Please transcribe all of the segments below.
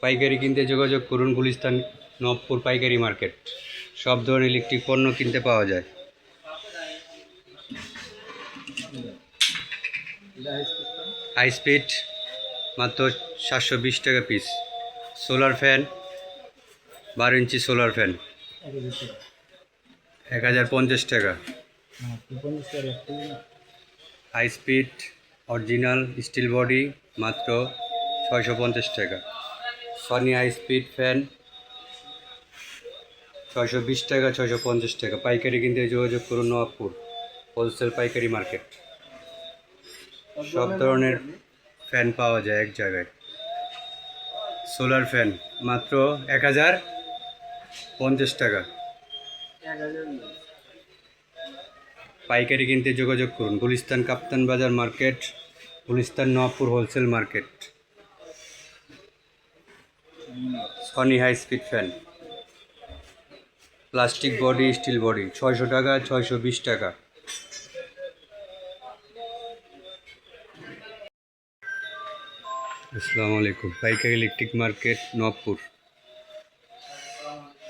পাইকারি কিনতে যোগাযোগ করুন গুলিস্তান নবপুর পাইকারি মার্কেট। সব ধরনের ইলেকট্রিক পণ্য কিনতে পাওয়া যায়। হাই স্পিড মাত্র 720 টাকা piece. Solar fan 12 inch solar fan 1050 টাকা। High speed original steel body মাত্র 650 টাকা। সনি হাই স্পিড ফ্যান 620 টাকা 650 টাকা। পাইকারি কিনতে যোগাযোগ করুন নবাবপুর হোলসেল পাইকারি মার্কেট। সব ধরনের ফ্যান পাওয়া যায় এক জায়গায়। সোলার ফ্যান মাত্র 1050 টাকা। পাইকারি কিনতে যোগাযোগ করুন Gulistan Kaptan Bazar market, Gulistan Nawabpur wholesale market. Sony high speed fan plastic body steel body 600 টাকা 620 টাকা। আসসালামু আলাইকুম। পাইকারি electric market Nawabpur.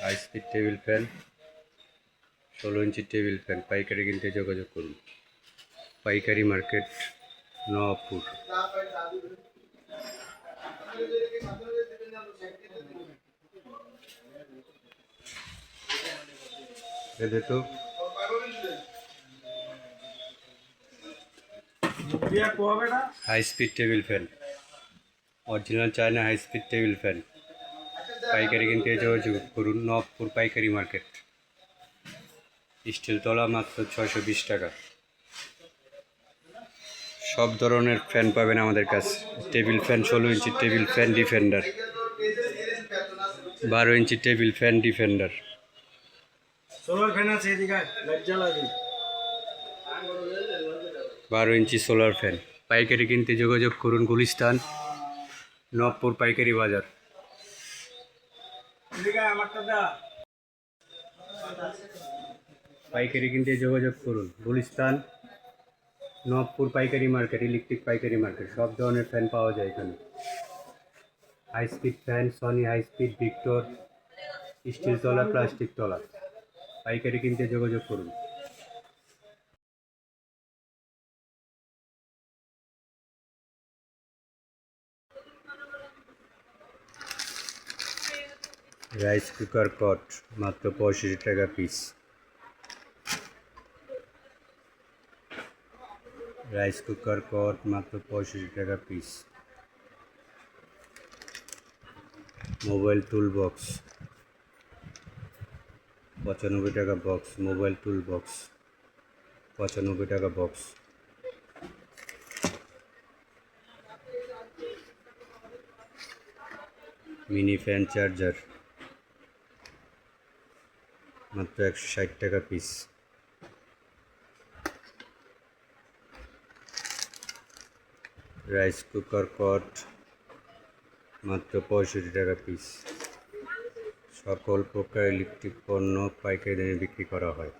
High speed table fan 16 inch table fan. পাইকারি কিনতে যোগাযোগ করুন পাইকারি মার্কেট নবাবপুর। দেখো high speed table fan original China high speed table fan. পাইকারি কিনতে যোগাযোগ করুন নবাবপুর পাইকারি মার্কেট। স্টিল তলা মাত্র 620 টাকা। সব ধরনের ফ্যান পাবেন আমাদের কাছে। Table fan 16 inch table fan defender, 12 inch table fan defender. Solar fan আছে এদিকে, লজ্জা লাগে। 12 ইঞ্চি সোলার ফ্যান। পাইকারি কিনতে যোগাযোগ করুন গুলিস্তান নবাবপুর পাইকারি বাজার। পাইকারি কিনতে যোগাযোগ করুন গুলিস্তান নবাবপুর পাইকারি মার্কেট, ইলেকট্রিক পাইকারি মার্কেট। সব ধরনের ফ্যান পাওয়া যায় এখানে। High speed fan Sony high speed Victor, steel তলা প্লাস্টিক তলা। পাইকারি কিনতে যোগাযোগ করুন। রাইস কুকার কট মাত্র 65 টাকা পিস। রাইস কুকার কট মাত্র 65 টাকা পিস। মোবাইল টুল বক্স 95 টাকা বক্স। মোবাইল টুল বক্স 95 টাকা বক্স। মিনি ফ্যান চার্জার মাত্র 160 টাকা পিস। রাইস কুকার কট মাত্র 65 টাকা পিস। সকল প্রকার ইলেকট্রিক পণ্য পাইকারি দামে বিক্রি করা হয়।